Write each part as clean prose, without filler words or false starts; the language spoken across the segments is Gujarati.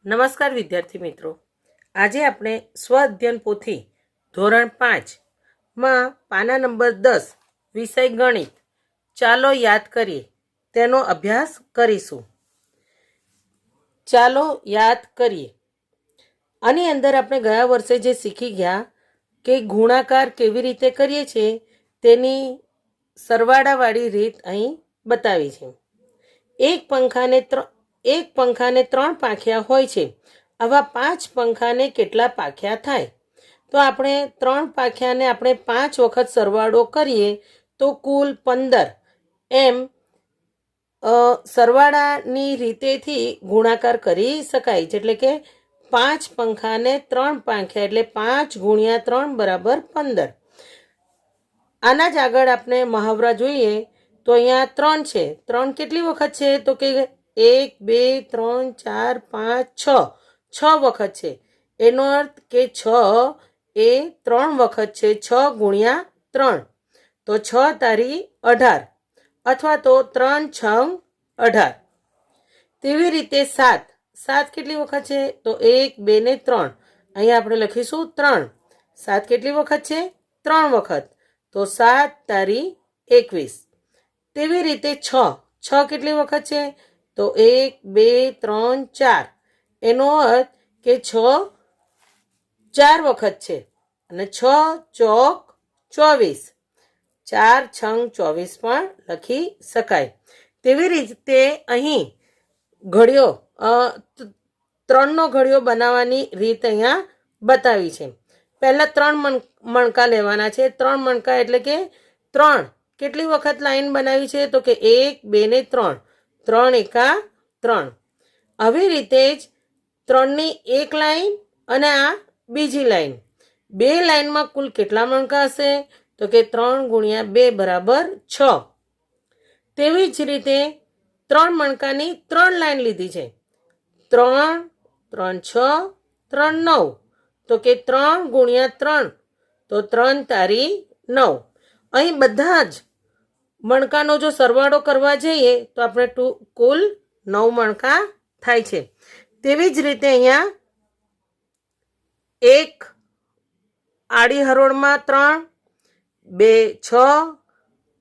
નમસ્કાર વિદ્યાર્થી મિત્રો, આજે આપણે સ્વ અધ્યયન પોથી ધોરણ 5માં પાના નંબર 10 વિષય ગણિત ચાલો યાદ કરીએ તેનો અભ્યાસ કરીશું. ચાલો યાદ કરીએ. આની અંદર આપણે ગયા વર્ષે જે શીખી ગયા કે ગુણાકાર કેવી રીતે કરીએ છીએ તેની સરવાળાવાળી રીત અહીં બતાવી છે. એક પંખાને 3 પાંખિયા હોય છે. આવા 5 પંખાને કેટલા પાંખિયા થાય? તો આપણે 3 પાંખિયાને આપણે 5 વખત સરવાળો કરીએ તો કુલ 15 એમ સરવાળાની રીતેથી ગુણાકાર કરી શકાય છે. એટલે કે 5 પંખાને 3 પાંખિયા એટલે 5 ગુણ્યા 3 બરાબર 15. આના જ આગળ આપણે મહાવરા જોઈએ તો અહીંયા 3 છે. 3 કેટલી વખત છે? તો કે 1 2 3 4 5 6 વખત છે. એનો અર્થ કે 6 એ 3 વખત છે. 6 ગુણ્યા 3 તો 6 તારી 18 અથવા તો 3 6 18. તેવી રીતે 7 કેટલી વખત છે? તો 1 2 ને 3. અહીંયા આપણે લખીશું 3. 7 કેટલી વખત છે? 3 વખત તો 7 તારી 21. તેવી રીતે 6 કેટલી વખત છે? તો 1 2 3 4. એનો અર્થ કે 6 4 વખત છે અને 6 ચોક 24. 4 6 24 પણ લખી શકાય. તેવી રીતે અહીં ઘડિયો 3નો ઘડિયો બનાવવાની રીત અહીંયા બતાવી છે. પહેલા 3 મણકા લેવાના છે. 3 મણકા એટલે કે 3 કેટલી વખત લાઈન બનાવી છે? તો કે 1 2 ને 3. 3 એકા 3. આવી રીતે જ 3ની એક લાઈન અને આ બીજી લાઈન, 2 લાઈનમાં કુલ કેટલા મણકા હશે? તો કે 3 ગુણ્યા 2 બરાબર 6. તેવી જ રીતે 3 મણકાની 3 લાઈન લીધી છે. 3 3 6 3 9 તો કે 3 ગુણ્યા 3 તો 3 તારી 9. અહીં બધા જ મણકાનો જો સરવાળો કરવા જઈએ તો આપણે કુલ 9 મણકા થાય છે. તેવી જ રીતે અહીંયા એક આડી હરોળમાં 3 2 6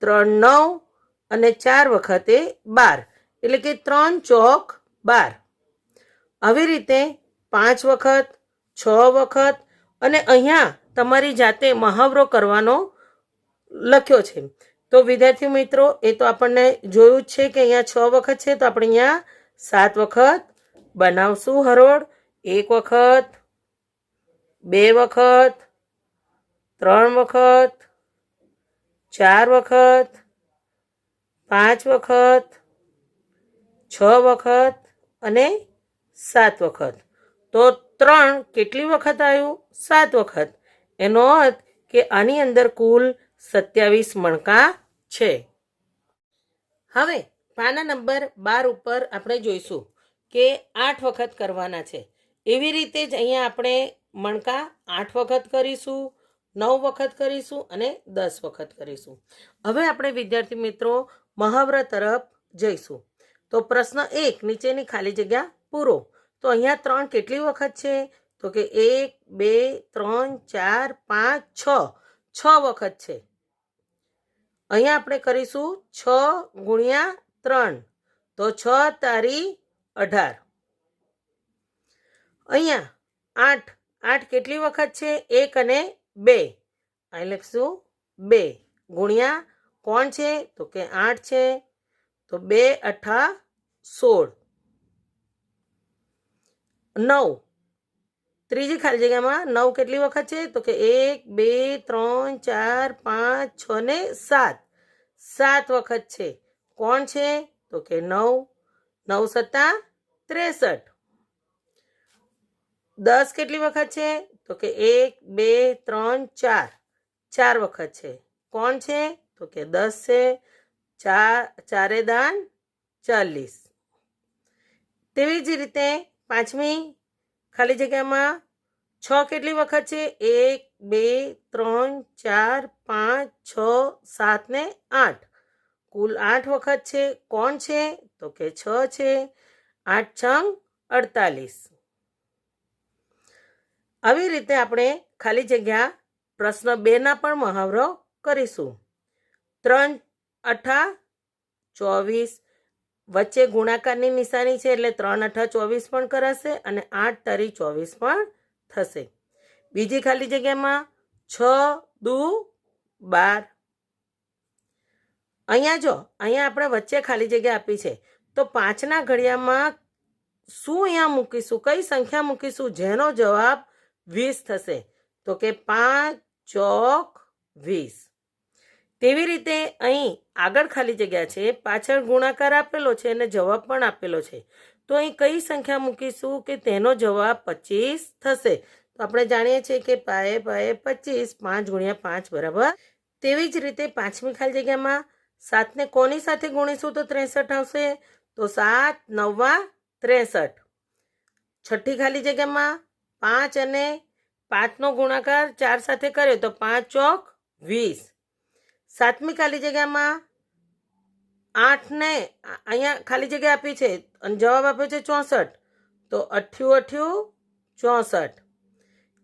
3 9 અને 4 વખતે 12 એટલે કે 3 ચોક 12. આવી રીતે 5 વખત 6 વખત અને અહીંયા તમારી જાતે મહાવરો કરવાનો લખ્યો છે. તો વિદ્યાર્થી મિત્રો, એ તો આપણને જોયું જ છે કે અહીંયા 6 વખત છે તો આપણે અહીંયા 7 વખત બનાવશું હરોળ. 1 વખત 2 વખત 3 વખત 4 વખત 5 વખત 6 વખત અને 7 વખત. તો 3 કેટલી વખત આવ્યું? 7 વખત. એનો અર્થ કે આની અંદર કુલ 27 મણકા છે. હવે પાના નંબર 12 ઉપર આપણે જોઈશું કે 8 વખત કરવાના છે. એવી રીતે જ અહીંયા આપણે મણકા 8 વખત કરીશું, 9 વખત કરીશું અને 10 વખત કરીશું. હવે આપણે વિદ્યાર્થી મિત્રો મહાવરા તરફ જઈશું. તો પ્રશ્ન 1, નીચેની ખાલી જગ્યા પૂરો. તો અહીંયા 3 કેટલી વખત છે? તો કે 1 2 3 4 5 6 6 વખત છે. અહીંયા આપણે કરીશું 6 ગુણ્યા 3 તો 6 તારી 18. અહીંયા 8 કેટલી વખત છે? 1 અને 2. અહીં લખીશું 2 ગુણ્યા કોણ છે? તો કે 8 છે તો 2 8 16. 9 ત્રીજી ખાલી જગ્યામાં 9 કેટલી વખત છે? તો કે 1 2 3 4 5 6 ને 7 7 વખત છે. કોણ છે? તો કે 9 9 સત્તા 63. 10 કેટલી વખત છે? તો કે 1 2 3 4 4 વખત છે. કોણ છે? તો કે 10 છે. 4 દાન 40. તેવી જ રીતે 5મી ખાલી જગ્યામાં 6 કેટલી વખત છે? 1 2 3 4 5 6 7 ને 8 કુલ 8 વખત છે. કોણ છે? તો કે 6 છે. 8 6 48. આવી રીતે આપણે ખાલી જગ્યા પ્રશ્ન 2ના પણ મહાવરો કરીશું. 3 અઠા 24, વચ્ચે ગુણાકારની નિશાની છે એટલે 3 અઠા 24 પણ કરાશે અને 8 તારી 24 પણ થશે. બીજી ખાલી જગ્યામાં 6 દુ 12. અહીંયા આપણે વચ્ચે ખાલી જગ્યા આપી છે તો 5ના ઘડિયામાં શું અહીંયા મૂકીશું, કઈ સંખ્યા મૂકીશું જેનો જવાબ 20 થશે? તો કે 5 ચોક 20. તેવી રીતે અહીં આગળ ખાલી જગ્યા છે, પાછળ ગુણાકાર આપેલો છે અને જવાબ પણ આપેલો છે. તો અહીં કઈ સંખ્યા મૂકીશું કે તેનો જવાબ 25 થશે? તો આપણે જાણીએ છીએ કે પાયે 25, 5 ગુણ્યા 5 બરાબર. તેવી જ રીતે 5મી ખાલી જગ્યામાં 7ને કોની સાથે ગુણીશું તો 63 આવશે? તો 7 9 63. 6ઠ્ઠી ખાલી જગ્યામાં 5 અને 5નો ગુણાકાર 4 સાથે કર્યો તો 5 ચોક 20. 7મી ખાલી જગ્યામાં 8ને અહીંયા ખાલી જગ્યા આપી છે અને જવાબ આપ્યો છે 64, તો 8 64.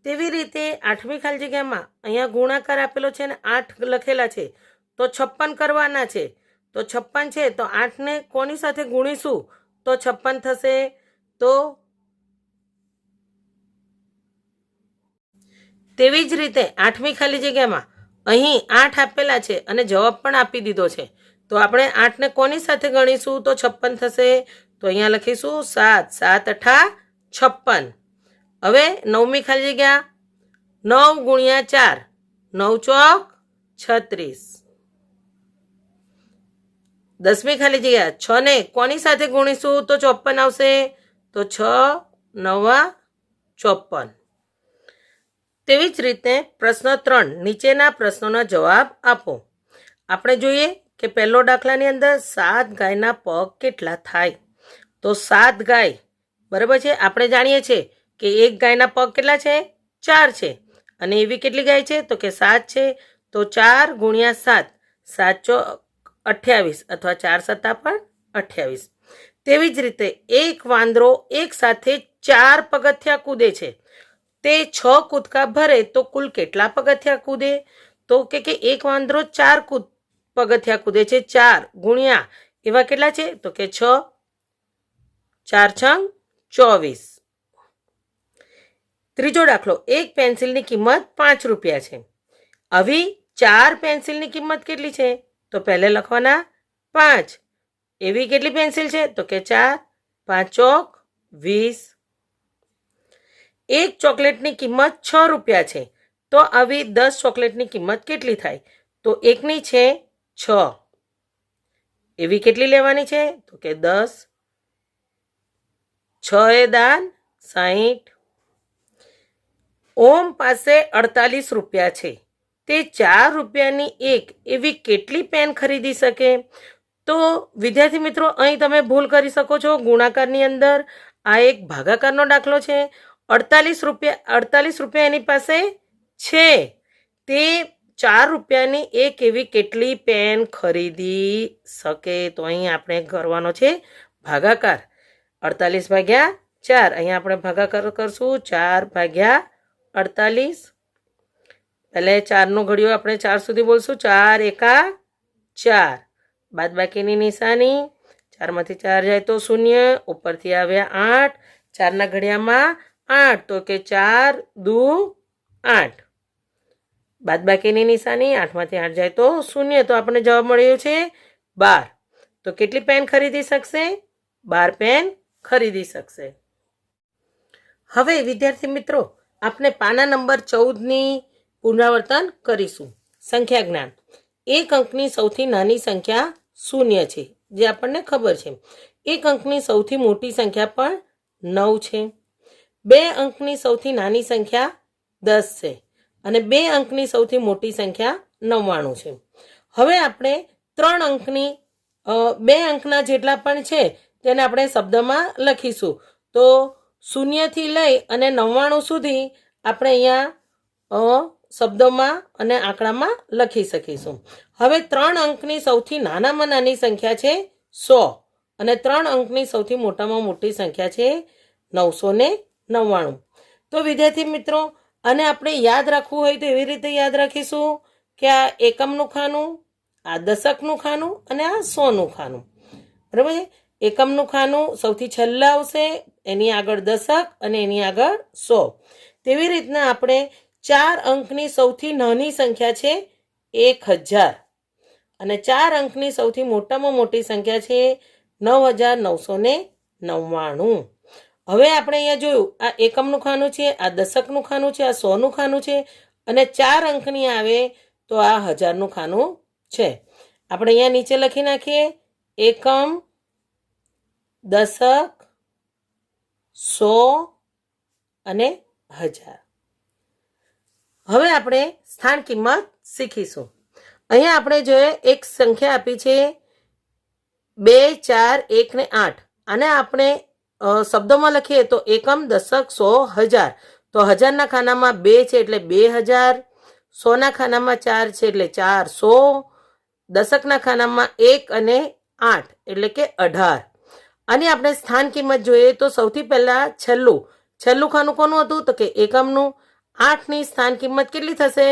તેવી રીતે 8મી ખાલી જગ્યામાં અહીંયા ગુણાકાર આપેલો છે અને 8 લખેલા છે તો 56 કરવાના છે. તો 56 છે તો 8ને કોની સાથે ગુણીશું તો 56 થશે? તો તેવી જ રીતે 8મી ખાલી જગ્યામાં અહીં 8 આપેલા છે અને જવાબ પણ આપી દીધો છે તો આપણે 8ને કોની સાથે ગણીશું તો 56 થશે. તો અહીંયા લખીશું 7 7 અઠા 56. હવે 9મી ખાલી જગ્યા 9 ગુણ્યા 4 9 ચોક 36. 10મી ખાલી જગ્યા 6ને કોની સાથે ગુણીશું તો 54 આવશે, તો 6 9 54. તેવી જ રીતે પ્રશ્ન 3, નીચેના પ્રશ્નોના જવાબ આપો. આપણે જોઈએ કે પહેલો દાખલાની અંદર 7 ગાયના પગ કેટલા થાય? તો 7 ગાય બરાબર છે. આપણે જાણીએ છીએ કે એક ગાયના પગ કેટલા છે? 4 છે. અને એવી કેટલી ગાય છે તો કે 7 છે. તો 4 ગુણ્યા 7 7 ચોક 28 અથવા 4 સત્તા પણ 28. તેવી જ રીતે એક વાંદરો એક સાથે 4 પગથિયા કૂદે છે. તે 6 કૂદકા ભરે તો કુલ કેટલા પગથિયા કૂદે? તો કે એક વાંદરો 4 પગથિયા કૂદે છે. 4 ગુણ્યા એવા કેટલા છે તો કે 6, 4 છંગ 24. ત્રીજો દાખલો, એક પેન્સિલની કિંમત 5 રૂપિયા છે. આવી 4 પેન્સિલની કિંમત કેટલી છે? તો પહેલે લખવાના 5. એવી કેટલી પેન્સિલ છે તો કે 4, 5 ચોક 20. એક ચોકલેટની કિંમત 6 રૂપિયા છે. તો આવી 10 ચોકલેટની કિંમત કેટલી થાય? તો એકની છે 6. એવી કેટલી લેવાની છે તો કે 10. 6 એ દાન 60. ઓમ પાસે 48 રૂપિયા છે. તે 4 રૂપિયાની એક એવી કેટલી પેન ખરીદી શકે? તો વિદ્યાર્થી મિત્રો અહીં તમે ભૂલ કરી શકો છો. ગુણાકારની અંદર આ એક ભાગાકારનો દાખલો છે. 48 રૂપિયા એની પાસે છે. તે 4 રૂપિયાની એક એવી કેટલી પેન ખરીદી શકે? તો અહીં આપણે કરવાનો છે ભાગાકાર. 48 ભાગ્યા 4. અહીંયા આપણે ભાગાકાર કરશું 4 ભાગ્યા 48. એટલે 4નો ઘડિયો આપણે 4 સુધી બોલશું. 4 એકા 4. બાદબાકીની નિશાની. 4માંથી 4 જાય તો 0. ઉપરથી આવ્યા 8. 4ના ઘડિયામાં 8 તો કે 4 દુ 8. બાદબાકીની નિશાની. 8માંથી 8 જાય તો 0. તો આપણને જવાબ મળ્યો છે 12. તો કેટલી પેન ખરીદી શકશે? 12 પેન ખરીદી શકશે. હવે વિદ્યાર્થી મિત્રો આપણે પાના નંબર 14ની પુનરાવર્તન કરીશું. સંખ્યા જ્ઞાન. એક અંકની સૌથી નાની સંખ્યા 0 છે, જે આપણને ખબર છે. એક અંકની સૌથી મોટી સંખ્યા પણ 9 છે. 2 અંકની સૌથી નાની સંખ્યા 10 છે અને 2 અંકની સૌથી મોટી સંખ્યા 99 છે. હવે આપણે 3 અંકની 2 અંકના જેટલા પણ છે તેને આપણે શબ્દમાં લખીશું. તો 0 થી લઈ અને 99 સુધી આપણે અહીંયા શબ્દોમાં અને આંકડામાં લખી શકીશું. હવે 3 અંકની સૌથી નાનામાં નાની સંખ્યા છે 100 અને 3 અંકની સૌથી મોટામાં મોટી સંખ્યા છે 999. તો વિદ્યાર્થી મિત્રો, અને આપણે યાદ રાખવું હોય તો એવી રીતે યાદ રાખીશું કે આ એકમનું ખાનું, આ દશકનું ખાનું અને આ 100નું ખાનું. બરાબર છે. એકમનું ખાનું સૌથી છેલ્લા આવશે, એની આગળ દશક અને એની આગળ 100. તેવી રીતના આપણે 4 અંકની સૌથી નાની સંખ્યા છે 1000 અને 4 અંકની સૌથી મોટામાં મોટી સંખ્યા છે 9999. હવે આપણે અહીંયા જોયું, આ એકમનું ખાનું છે, આ દશકનું ખાનું છે, આ 100નું ખાનું છે અને 4 અંકની આવે તો આ 1000નું ખાનું છે. આપણે અહીંયા નીચે લખી નાખીએ એકમ, દશક, 100 અને 1000. હવે આપણે સ્થાન કિંમત શીખીશું. અહીંયા આપણે જોઈએ એક સંખ્યા આપી છે 2, 4, 1 ને 8. અને આપણે શબ્દોમાં લખીએ તો એકમ, દશક, 100, 1000. તો 1000ના ખાનામાં 2 છે એટલે 2000, 100ના ખાનામાં 4 છે એટલે 400, દશકના ખાનામાં 1 અને 8 એટલે કે 18. અને આપણે સ્થાન કિંમત જોઈએ તો સૌથી પહેલા છેલ્લું ખાનું કોનું હતું? તો કે એકમનું. 8ની સ્થાન કિંમત કેટલી થશે?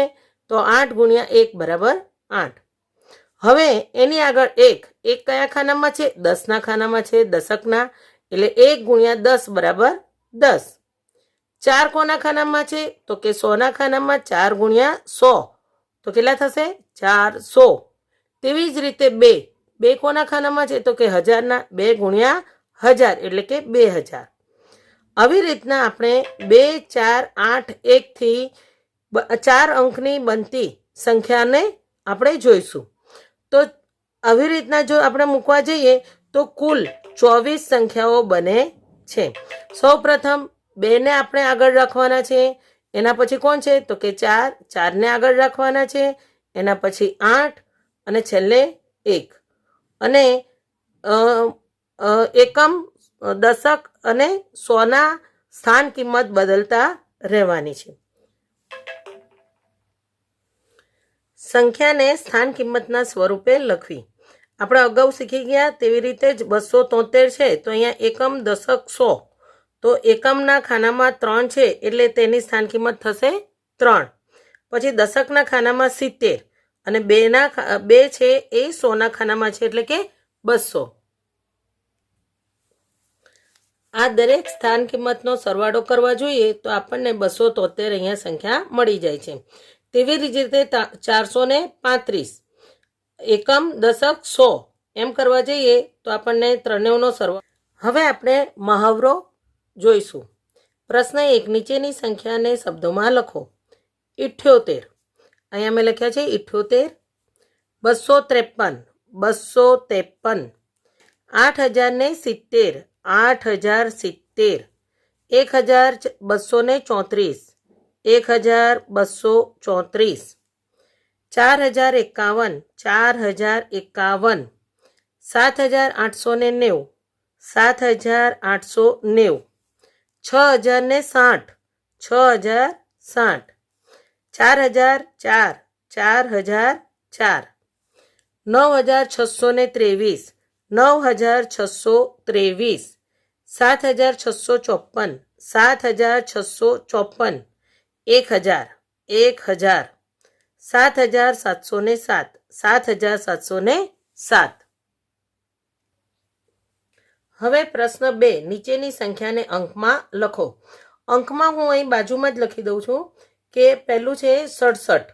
તો 8 ગુણ્યા 1 બરાબર 8. હવે એની આગળ 1 કયા ખાનામાં છે? 10ના ખાનામાં છે, દશકના. એટલે 1 ગુણ્યા 10 બરાબર 10. 4 કોના ખાનામાં છે? તો કે 100ના ખાનામાં. 4 ગુણ્યા 100 તો કેટલા થશે? 400. તેવી જ રીતે 2 કોના ખાનામાં છે? તો કે 1000ના. 2 ગુણ્યા 1000 એટલે કે 2000. આવી રીતના આપણે 2, 4, 8, 1 થી 4 અંકની બનતી સંખ્યાને આપણે જોઈશું. તો આવી રીતના જો આપણે મૂકવા જઈએ તો કુલ 24 સંખ્યાઓ બને છે. સૌ પ્રથમ 2ને આપણે આગળ રાખવાના છે, એના પછી કોણ છે? તો કે 4ને આગળ રાખવાના છે, એના પછી 8 અને છેલ્લે 1. અને એકમ, દશક અને 100ના સ્થાન કિંમત બદલતા રહેવાની છે. સંખ્યાને સ્થાન કિંમતના સ્વરૂપે લખવી. આપણે અગાઉ શીખી ગયા તેવી રીતે જ 273 છે. તો અહીંયા એકમ, દશક, 100. તો એકમના ખાનામાં 3 છે એટલે તેની સ્થાન કિંમત થશે 3. પછી દશકના ખાનામાં 70 અને 2 છે એ 100ના ખાનામાં છે એટલે કે 200. આ દરેક સ્થાન કિંમતનો સરવાળો કરવા જોઈએ તો આપણને 273 અહીંયા સંખ્યા મળી જાય છે. તેવી જ રીતે 435 એકમ, દશક, 100 એમ કરવા જઈએ તો આપણને 93નો સરવાળો. હવે આપણે મહાવરો જોઈશું. પ્રશ્ન 1, નીચેની સંખ્યાને શબ્દોમાં લખો. 78 અહીંયા મેં લખ્યા છે 78, 253, 253, 8070, 8070, 1234, 1234, 4051, 4051, 7890, 7890, 6060, 6060, 4004, 4004, 9623, 9623, 7654, 7654, 1000, 1000, 7707, 7707. હવે પ્રશ્ન 2, નીચેની સંખ્યાને અંકમાં લખો. અંકમાં હું અહીં બાજુમાં જ લખી દઉં છું કે પહેલું છે 67,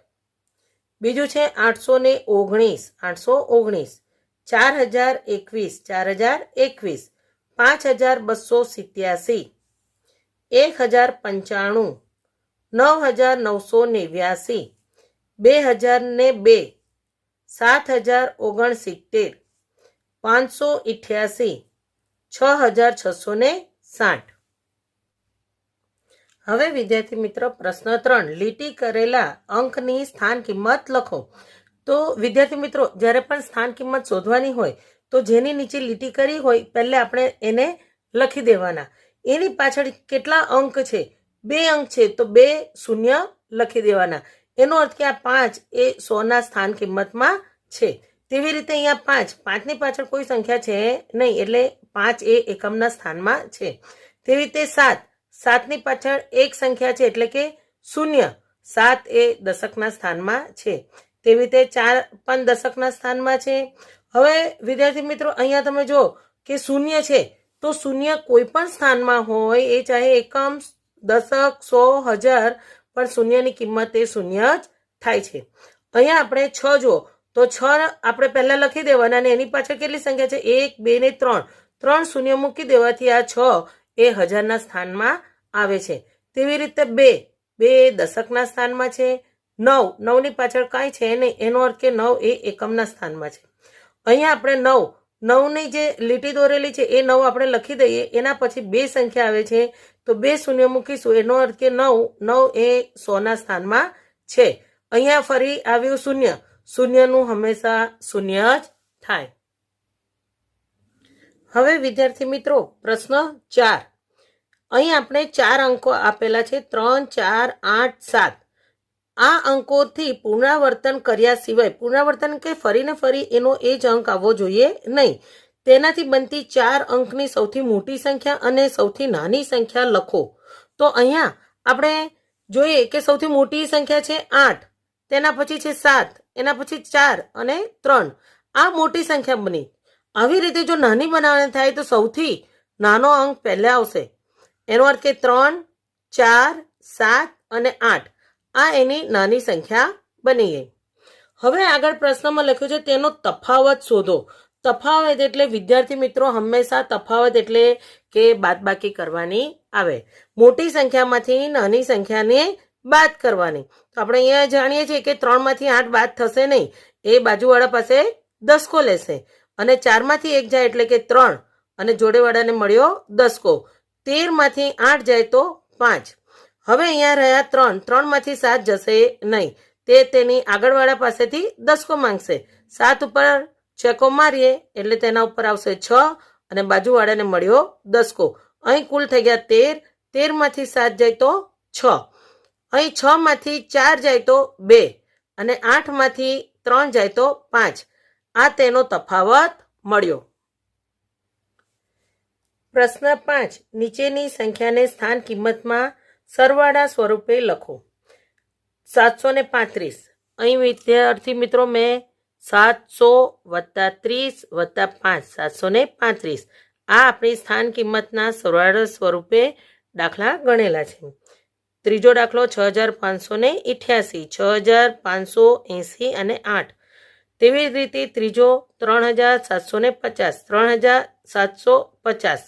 બીજું છે 819, 819, 4021, 4021, 5287, 1095, 9989, 2002, 7069, 588, 6660. હવે વિદ્યાર્થી મિત્રો પ્રશ્ન 3, લીટી કરેલા અંકની સ્થાન કિંમત લખો. તો વિદ્યાર્થી મિત્રો, જ્યારે પણ સ્થાન કિંમત શોધવાની હોય તો જેની નીચે લીટી કરી હોય પહેલે આપણે એને લખી દેવાના. એની પાછળ કેટલા અંક છે? 2 અંક છે તો 2 શૂન્ય લખી દેવાના. એનો અર્થ કે આ 5 એ 100ના સ્થાન કિંમતમાં છે. તેવી રીતે અહીંયા 5ની પાછળ કોઈ સંખ્યા છે નહીં એટલે 5 એ એકમના સ્થાનમાં છે. તેવી રીતે 7 7ની પાછળ એક સંખ્યા છે એટલે કે 0. 7 એ દશકના સ્થાનમાં છે. તેવી રીતે 4 પણ દશકના સ્થાનમાં છે. હવે વિદ્યાર્થી મિત્રો અહીંયા તમે જો કે 0 છે તો 0 કોઈ પણ સ્થાનમાં હોય, એ ચાહે એકમ, દશક, 100, 1000, પણ 0ની કિંમત એ 0 જ થાય છે. અહીંયા આપણે 6 જો તો 6 આપણે પહેલા લખી દેવાના અને એની પાછળ કેટલી સંખ્યા છે? 1, 2 ને 3. 3 શૂન્ય મૂકી દેવાથી આ 6 એ 1000ના સ્થાનમાં આવે છે. તેવી રીતે 2 દશકના સ્થાનમાં છે. 9 ની પાછળ કાંઈ છે નહીં, એનો અર્થ કે 9 એ એકમના સ્થાનમાં છે. અહીંયા આપણે 9ની જે લીટી દોરેલી છે એ 9 આપણે લખી દઈએ, એના પછી 2 સંખ્યા આવે છે તો 2 શૂન્ય મૂકીશું, એનો અર્થ કે 9 એ 100ના સ્થાનમાં છે. અહીંયા ફરી આવ્યું 0. 0નું હંમેશા 0 જ થાય. હવે વિદ્યાર્થી મિત્રો પ્રશ્ન 4. અહીં આપણે 4 અંકો આપેલા છે, 3, 4, 8, 7. આ અંકોથી પુનરાવર્તન કર્યા સિવાય, પુનરાવર્તન કે ફરીને ફરી એનો એ જ અંક આવવો જોઈએ નહીં. તેનાથી બનતી 4 અંકની સૌથી મોટી સંખ્યા અને સૌથી નાની સંખ્યા લખો. તો અહીંયા આપણે જોઈએ કે સૌથી મોટી સંખ્યા છે 8, તેના પછી છે 7, એના પછી 4 અને 3. આ મોટી સંખ્યા બની. આવી રીતે જો નાની બનાવવાની થાય તો સૌથી નાનો અંક પહેલા આવશે. એનો અર્થ કે 3, 4, 7 અને 8 આ એની નાની સંખ્યા બની ગઈ. હવે આગળ પ્રશ્નમાં લખ્યું છે તેનો તફાવત શોધો. તફાવત એટલે વિદ્યાર્થી મિત્રો હંમેશા તફાવત એટલે કે બાદબાકી કરવાની આવે. મોટી સંખ્યામાંથી નાની સંખ્યાને બાદ કરવાની. તો આપણે અહીંયા જાણીએ છીએ કે 3માંથી 8 બાદ થશે નહીં, એ બાજુવાળા પાસે દસકો લેશે અને 4માંથી 1 જાય એટલે કે 3 અને જોડેવાળાને મળ્યો દસકો. 13માંથી 8 જાય તો 5. હવે અહીંયા રહ્યા 3માંથી 7 જશે નહીં, તે તેની આગળવાળા પાસેથી દસકો માંગશે. 7 ઉપર ચેકો મારીએ એટલે તેના ઉપર આવશે 6 અને બાજુવાળાને મળ્યો દસકો. અહીં કુલ થઈ ગયા 13. 13માંથી 7 જાય તો 6. અહીં 6માંથી 4 જાય તો 2 અને 8માંથી 3 જાય તો 5. આ તેનો તફાવત મળ્યો. પ્રશ્ન 5. નીચેની સંખ્યાને સ્થાન કિંમતમાં સરવાળા સ્વરૂપે લખો. 735. અહીં વિદ્યાર્થી મિત્રો મેં 700 વત્તા 30 વત્તા 5, 735. આ આપણી સ્થાન કિંમતના સરવાળા સ્વરૂપે દાખલા ગણેલા છે. ત્રીજો દાખલો 6588, 6580 અને 8. તેવી જ રીતે ત્રીજો 3750, 3750.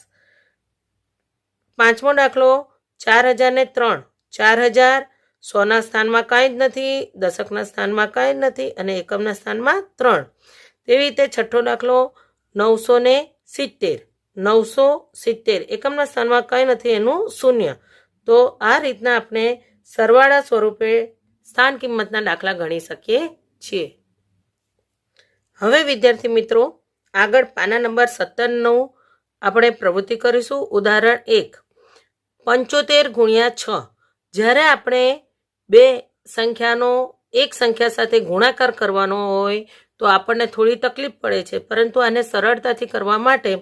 પાંચમો દાખલો 4003, 4000. 100ના સ્થાનમાં કાંઈ જ નથી, દશકના સ્થાનમાં કાંઈ જ નથી અને એકમના સ્થાનમાં 3. તેવી રીતે છઠ્ઠો દાખલો 970, 970. એકમના સ્થાનમાં કાંઈ નથી, એનું 0. તો આ રીતના આપણે સરવાળા સ્વરૂપે સ્થાન કિંમતના દાખલા ગણી શકીએ છીએ. હવે વિદ્યાર્થી મિત્રો આગળ પાના નંબર 17 આપણે પ્રવૃત્તિ કરીશું. ઉદાહરણ 1. 75 ગુણ્યા 6. જ્યારે આપણે બે સંખ્યાનો એક સંખ્યા સાથે ગુણાકાર કરવાનો હોય તો આપણને થોડી તકલીફ પડે છે, પરંતુ આને સરળતાથી કરવા માટે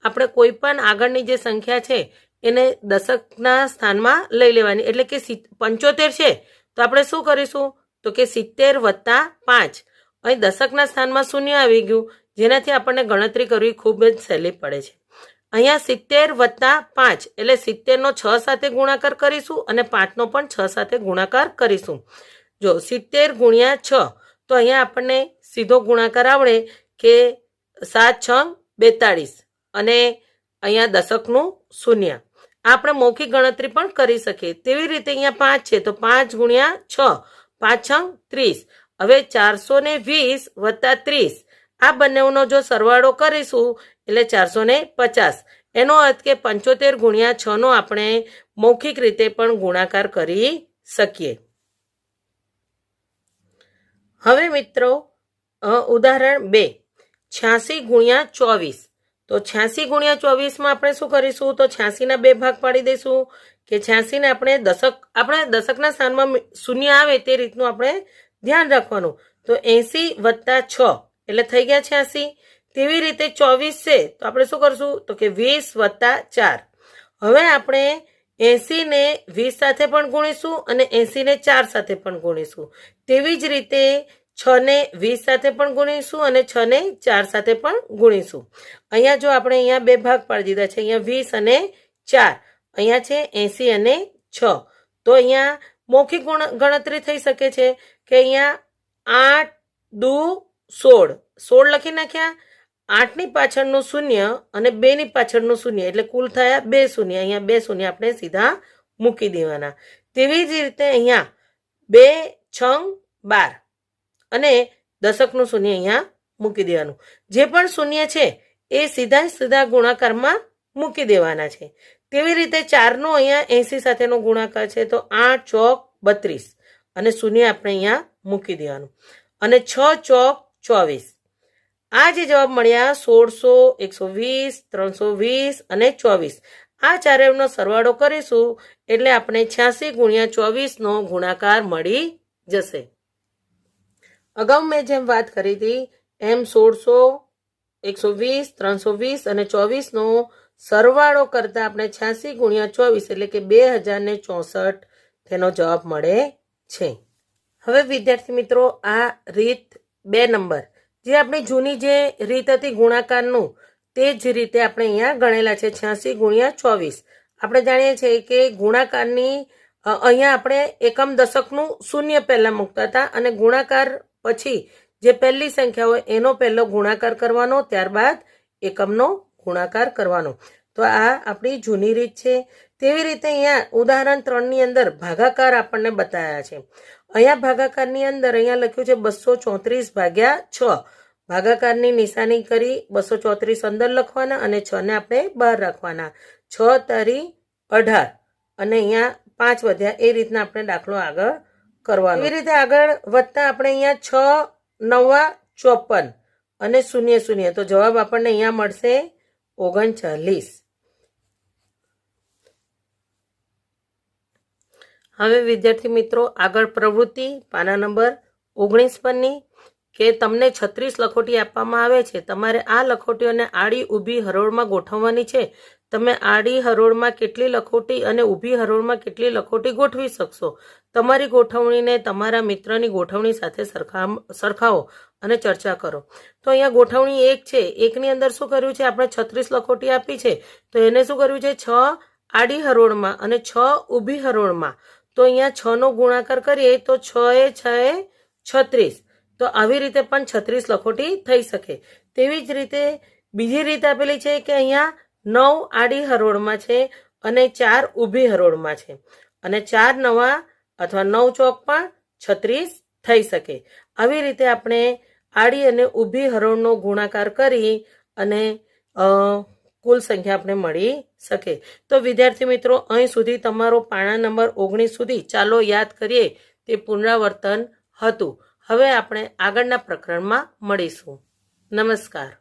આપણે કોઈ પણ આગળની જે સંખ્યા છે એને દશકના સ્થાનમાં લઈ લેવાની. એટલે કે 75 છે તો આપણે શું કરીશું તો કે 70 વત્તા 5. અહીં દશકના સ્થાનમાં 0 આવી ગયું, જેનાથી આપણને ગણતરી કરવી ખૂબ જ સહેલી પડે છે. અહીંયા 70 વત્તા 5 એટલે 70નો 6 સાથે ગુણાકાર કરીશું અને 5નો પણ 6 સાથે ગુણાકાર કરીશું. જો 70 ગુણ્યા 6 તો અહીંયા આપણને સીધો ગુણાકાર આવડે કે 7 6 42 અને અહીંયા દશકનું 0. આપણે મૌખિક ગણતરી પણ કરી શકીએ. તેવી રીતે અહીંયા 5 છે તો 5 ગુણ્યા 6, 5 6 30. હવે 420 વત્તા 30 આ બંનેનો જો સરવાળો કરીશું એટલે 450. એનો અર્થ કે 75 ગુણ્યા 6નો આપણે મૌખિક રીતે પણ ગુણાકાર કરી શકીએ. હવે મિત્રો ઉદાહરણ 2. 86 ગુણ્યા 24. તો 86 ગુણ્યા 24માં આપણે શું કરીશું તો 86ના 2 ભાગ પાડી દઈશું કે 86ને આપણે દશકના સ્થાનમાં 0 આવે તે રીતનું આપણે ધ્યાન રાખવાનું. તો 80 વત્તા 6 એટલે થઈ ગયા 86. તેવી રીતે 24 છે તો આપણે શું કરશું તો કે 20 વત્તા 4. હવે આપણે 80 ને 20 સાથે પણ ગુણીશું અને 80 ને 4 સાથે પણ ગુણીશું. તેવી જ રીતે 6 ને 20 સાથે પણ ગુણીશું અને 6 ને 4 સાથે પણ ગુણીશું. અહીંયા જો આપણે અહીંયા બે ભાગ પાડી દીધા છે, અહીંયા 20 અને 4, અહીંયા છે 80 અને 6. તો અહીંયા મૌખિક ગણતરી થઈ શકે છે કે અહીંયા 8 દુ 16, 16 લખી નાખ્યા. 8ની પાછળનું શૂન્ય અને 2ની પાછળનું શૂન્ય એટલે કુલ થયા 2 શૂન્ય. અહીંયા 2 શૂન્ય આપણે સીધા મૂકી દેવાના. તેવી જ રીતે અહીંયા 2 6 12 અને દશકનું શૂન્ય અહીંયા મૂકી દેવાનું. જે પણ શૂન્ય છે એ સીધા ગુણાકારમાં મૂકી દેવાના છે. તેવી રીતે 4નો અહીંયા 80 સાથેનો ગુણાકાર છે તો 8 ચોક 32 અને શૂન્ય આપણે અહીંયા મૂકી દેવાનું અને 6 ચોક 24. આ જે જવાબ મળ્યા 1600, 120, 320 અને 24, આ ચારેયનો સરવાળો કરીશું એટલે આપણે 86 ગુણ્યા 24નો ગુણાકાર મળી જશે. અગાઉ મેં જેમ વાત કરી હતી એમ 1600, 120, 320 અને 24નો સરવાળો કરતા આપણે 86 ગુણ્યા 24 એટલે કે 2064 તેનો જવાબ મળે છે. હવે વિદ્યાર્થી મિત્રો, આ રીત 2 નંબર જે આપણી જૂની જે રીત હતી ગુણાકારનું તે જ રીતે આપણે અહીંયા ગણેલા છે 86 ગુણ્યા 24. આપણે જાણીએ છીએ કે ગુણાકારની અહીંયા આપણે એકમ દશકનું શૂન્ય પહેલા મૂકતા હતા અને ગુણાકાર પછી જે પહેલી સંખ્યા હોય એનો પહેલો ગુણાકાર કરવાનો, ત્યારબાદ એકમનો ગુણાકાર કરવાનો. તો આ આપણી જૂની રીત છે. તેવી રીતે અહીંયા ઉદાહરણ 3ની અંદર ભાગાકાર આપણને બતાવ્યા છે. અહીંયા ભાગાકારની અંદર અહીંયા લખ્યું છે 234 ભાગ્યા 6. ભાગાકારની નિશાની કરી 234 અંદર લખવાના અને 6 ને આપણે બહાર રાખવાના. 6 તારી 18 અને અહીંયા 5 વધ્યા. એ રીતના આપણે દાખલો આગળ કરવાનો. એવી રીતે આગળ વધતા આપણે અહીંયા 6 9 54 અને 0 0. તો જવાબ આપણને અહીંયા મળશે 39. હવે વિદ્યાર્થી મિત્રો, આગળ પ્રવૃત્તિ પાના નંબર 19 પરની કે તમને 36 લખોટી આપવામાં આવે છે. તમારે આ લખોટીઓને આડી ઊભી હરોળમાં ગોઠવવાની છે. તમે આડી હરોળમાં કેટલી લખોટી અને ઊભી હરોળમાં કેટલી લખોટી ગોઠવી શકશો? તમારી ગોઠવણીને તમારા મિત્રની ગોઠવણી સાથે સરખાવો અને ચર્ચા કરો. તો અહીંયા ગોઠવણી 1 છે. 1ની અંદર શું કર્યું છે? આપણે 36 લખોટી આપી છે તો એને શું કર્યું છે? 6 આડી હરોળમાં અને 6 ઊભી હરોળમાં. તો અહીંયા 6નો ગુણાકાર કરીએ તો 6 એ 6 એ 36. તો આવી રીતે પણ 36 લખોટી થઈ શકે. તેવી જ રીતે બીજી રીત આપેલી છે કે અહીંયા 9 આડી હરોળમાં છે અને 4 ઊભી હરોળમાં છે અને 4 9 અથવા 9 ચોક પણ 36 થઈ શકે. આવી રીતે આપણે આડી અને ઊભી હરોળનો ગુણાકાર કરી અને કુલ સંખ્યા આપણે મળી શકે. તો વિદ્યાર્થી મિત્રો, અહીં સુધી તમારો પાના નંબર 19 સુધી ચાલો યાદ કરીએ તે પુનરાવર્તન હતું. હવે આપણે આગળના પ્રકરણમાં મળીશું. નમસ્કાર.